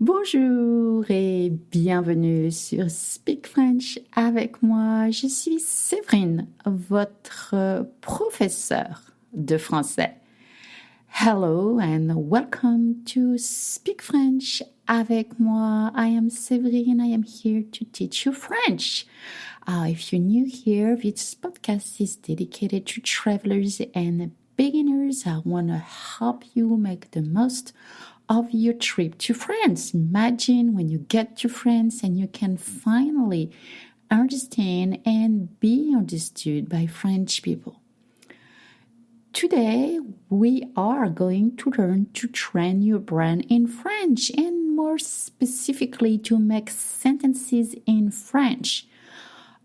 Bonjour et bienvenue sur Speak French avec moi. Je suis Séverine, votre professeur de français. Hello and welcome to Speak French avec moi. I am Séverine. I am here to teach you French. If you're new here, this podcast is dedicated to travelers and beginners. I want to help you make the most of your trip to France. Imagine when you get to France and you can finally understand and be understood by French people. Today, we are going to learn to train your brain in French and more specifically to make sentences in French.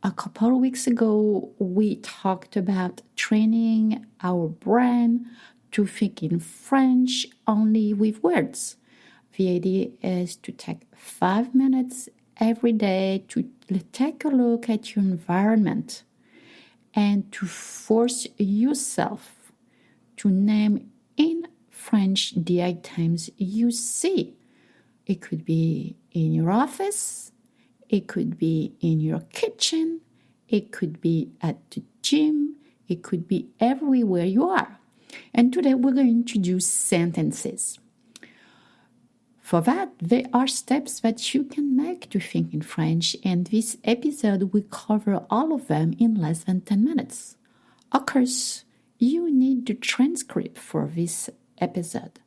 A couple of weeks ago, we talked about training our brain to think in French only with words. The idea is to take 5 minutes every day to take a look at your environment and to force yourself to name in French the items you see. It could be in your office, it could be in your kitchen, it could be at the gym, it could be everywhere you are. And today we're going to do sentences. For that, there are steps that you can make to think in French, and this episode will cover all of them in less than 10 minutes. Of course, you need the transcript for this episode,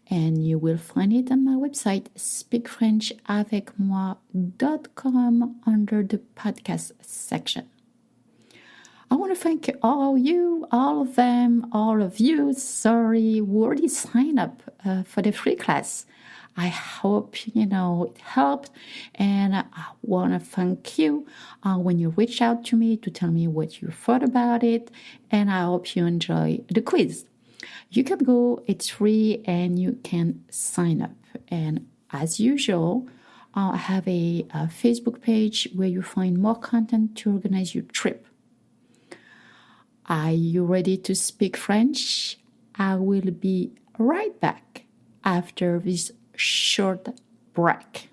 and you will find it on my website, speakfrenchavecmoi.com, under the podcast section. I want to thank all of you, who already signed up for the free class. I hope, it helped, and I want to thank you when you reach out to me to tell me what you thought about it, and I hope you enjoy the quiz. You can go, it's free, and you can sign up. And as usual, I have a Facebook page where you find more content to organize your trip. Are you ready to speak French? I will be right back after this short break.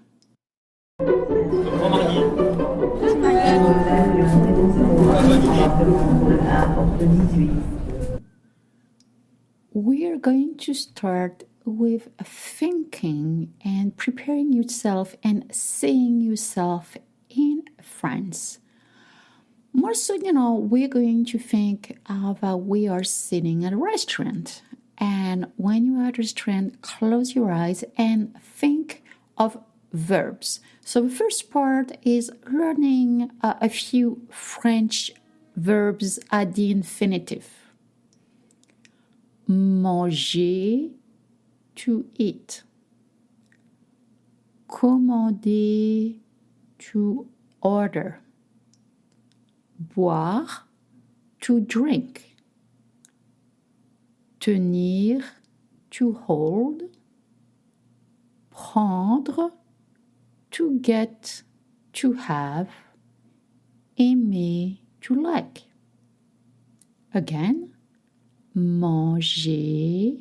We are going to start with thinking and preparing yourself and seeing yourself in France. More so, we're going to think of we are sitting at a restaurant. And when you're at a restaurant, close your eyes and think of verbs. So the first part is learning a few French verbs at the infinitive. Manger, to eat. Commander, to order. Boire, to drink. Tenir, to hold. Prendre, to get, to have. Aimer, to like. Again, manger,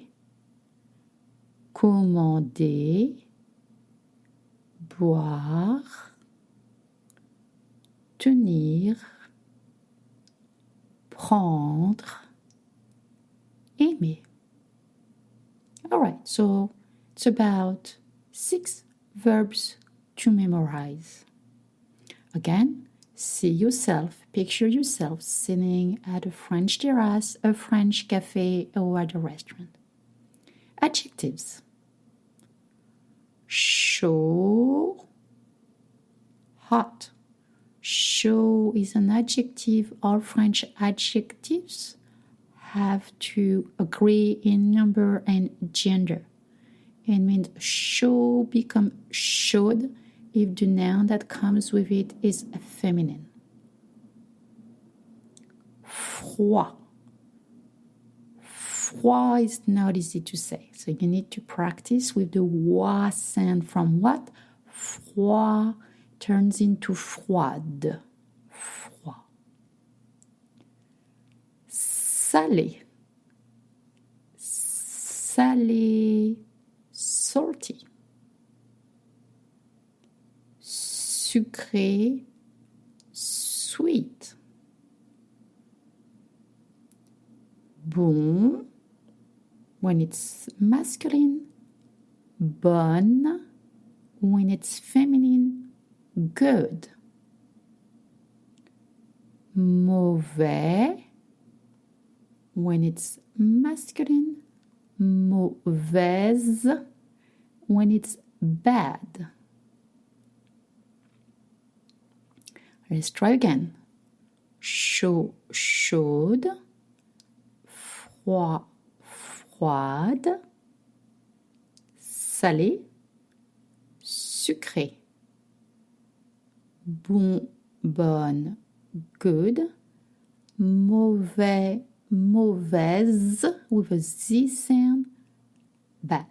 commander, boire, tenir, prendre, aimer. All right, so it's about 6 verbs to memorize. Again, picture yourself sitting at a French terrace, a French cafe, or at a restaurant. Adjectives. Chaud, hot. Chaud is an adjective. All French adjectives have to agree in number and gender. It means chaud become chaude if the noun that comes with it is feminine. Froid. Froid is not easy to say, so you need to practice with the wa sound from what? Froid turns into froide. Froid. Salé. Salé, salty. sucré, sweet. Bon, when it's masculine. Bonne, when it's feminine. Good. Mauvais, when it's masculine. Mauvaise, when it's bad. Let's try again. Chaud, chaude. Froid, froide. Salé, sucré. Bon, bonne, good. Mauvais, mauvaise, with a Z sound, bad.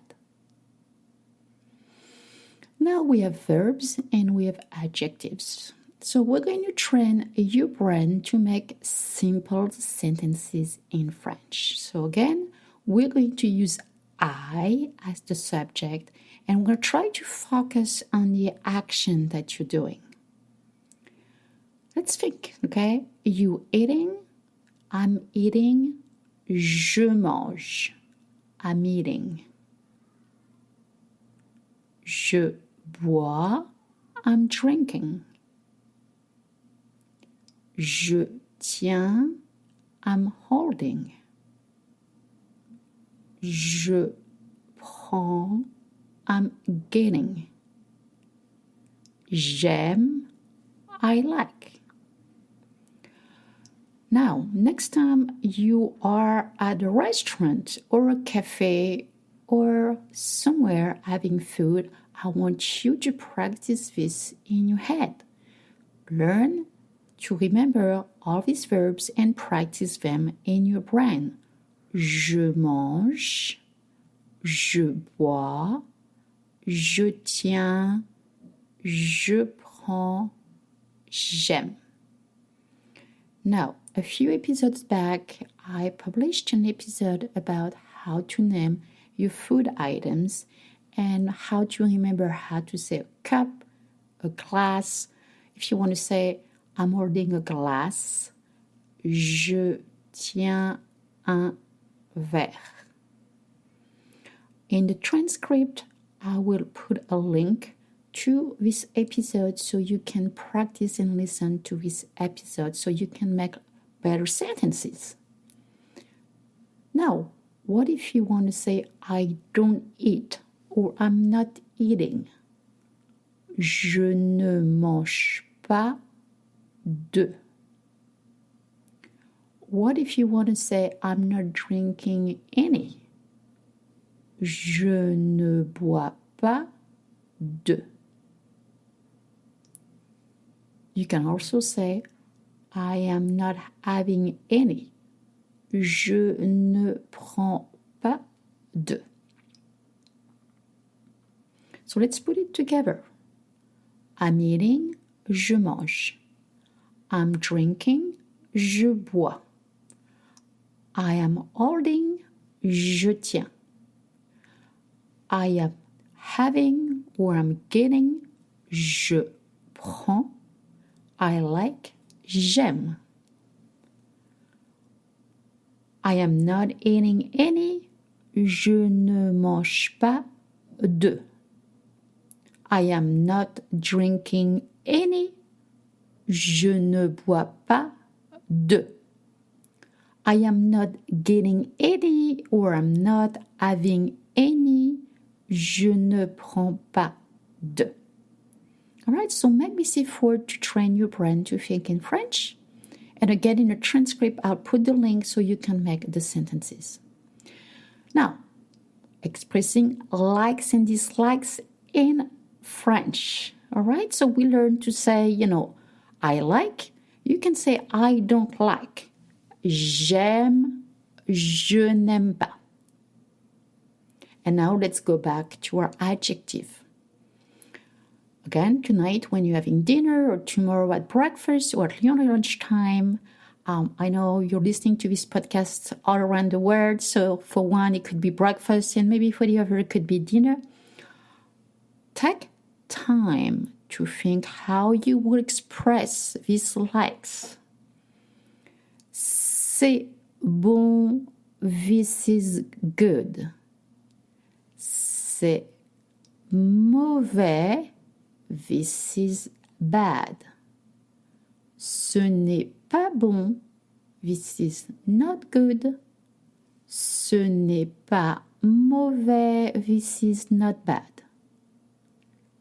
Now we have verbs and we have adjectives. So we're going to train your brain to make simple sentences in French. So again, we're going to use I as the subject, and we're going to try to focus on the action that you're doing. Let's think, okay? You eating? I'm eating. Je mange. I'm eating. Je bois. I'm drinking. Je tiens. I'm holding. Je prends. I'm getting. J'aime. I like. Now, next time you are at a restaurant or a cafe or somewhere having food, I want you to practice this in your head. Learn to remember all these verbs and practice them in your brain. Je mange, je bois, je tiens, je prends, j'aime. Now, a few episodes back, I published an episode about how to name your food items and how to remember how to say a cup, a glass. If you want to say, I'm holding a glass, je tiens un verre. In the transcript, I will put a link to this episode so you can practice and listen to this episode so you can make better sentences. Now, what if you want to say, I don't eat or I'm not eating? Je ne mange pas de. What if you want to say, I'm not drinking any? Je ne bois pas de. You can also say, I am not having any. Je ne prends pas de. So let's put it together. I'm eating, je mange. I'm drinking, je bois. I am holding, je tiens. I am having or I'm getting, je prends. I like, j'aime. I am not eating any, je ne mange pas de. I am not drinking any, je ne bois pas de. I am not getting any or I'm not having any, je ne prends pas de. All right, so make this effort to train your brain to think in French. And again, in the transcript, I'll put the link so you can make the sentences. Now, expressing likes and dislikes in French. All right, so we learn to say, I like. You can say, I don't like. J'aime, je n'aime pas. And now let's go back to our adjective. Again, tonight when you're having dinner or tomorrow at breakfast or at lunchtime, I know you're listening to this podcast all around the world. So for one, it could be breakfast and maybe for the other, it could be dinner. Take time to think how you would express these likes. C'est bon, this is good. C'est mauvais, this is bad. Ce n'est pas bon, this is not good. Ce n'est pas mauvais, this is not bad.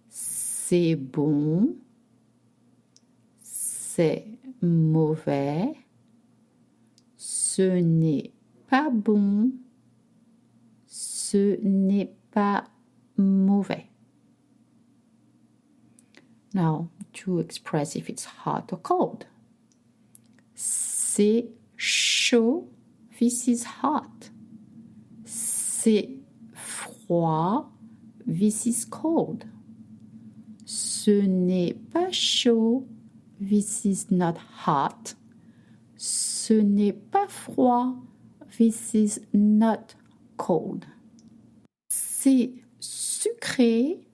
C'est bon, c'est mauvais. Ce n'est pas bon, ce n'est pas mauvais. Now, to express if it's hot or cold. C'est chaud, this is hot. C'est froid, this is cold. Ce n'est pas chaud, this is not hot. Ce n'est pas froid, this is not cold. C'est sucré,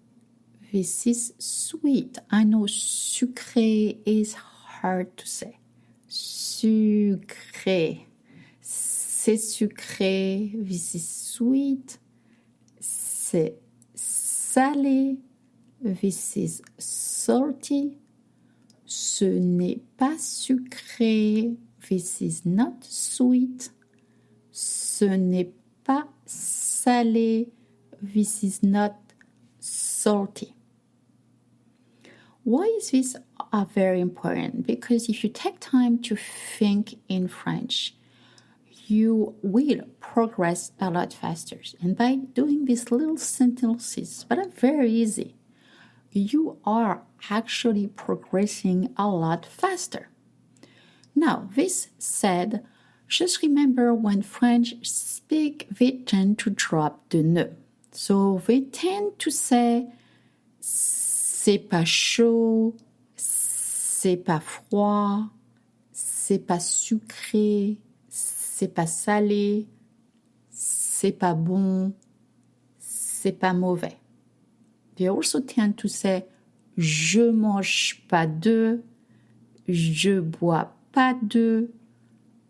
this is sweet. I know sucré is hard to say. Sucré. C'est sucré, this is sweet. C'est salé, this is salty. Ce n'est pas sucré, this is not sweet. Ce n'est pas salé, this is not salty. Why is this very important? Because if you take time to think in French, you will progress a lot faster. And by doing these little sentences, but are very easy, you are actually progressing a lot faster. Now, this said, just remember when French speak, they tend to drop the ne. So they tend to say c'est pas chaud, c'est pas froid, c'est pas sucré, c'est pas salé, c'est pas bon, c'est pas mauvais. They also tend to say je mange pas de, je bois pas de,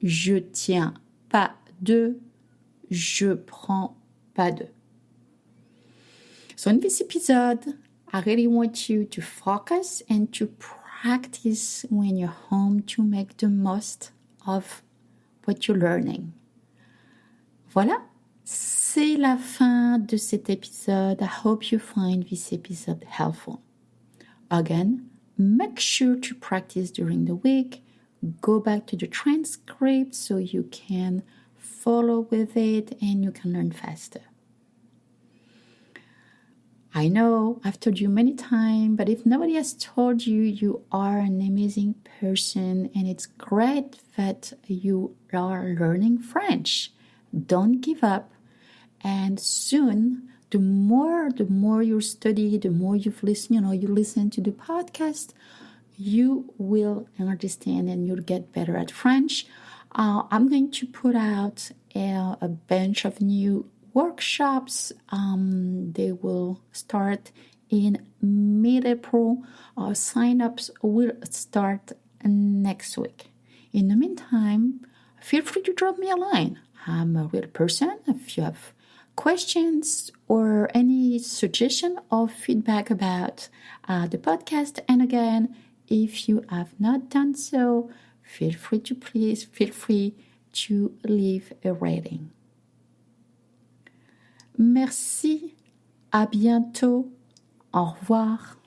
je tiens pas de, je prends pas de. So in this episode, I really want you to focus and to practice when you're home to make the most of what you're learning. Voilà, c'est la fin de cet épisode. I hope you find this episode helpful. Again, make sure to practice during the week. Go back to the transcript so you can follow with it and you can learn faster. I know I've told you many times, but if nobody has told you, you are an amazing person and it's great that you are learning French. Don't give up. And soon, the more you study, the more you've listened, you listen to the podcast, you will understand and you'll get better at French. I'm going to put out a bunch of new workshops. They will start in mid-April. Sign-ups will start next week. In the meantime, feel free to drop me a line. I'm a real person. If you have questions or any suggestion or feedback about the podcast, and again, if you have not done so, feel free to leave a rating. Merci, à bientôt, au revoir.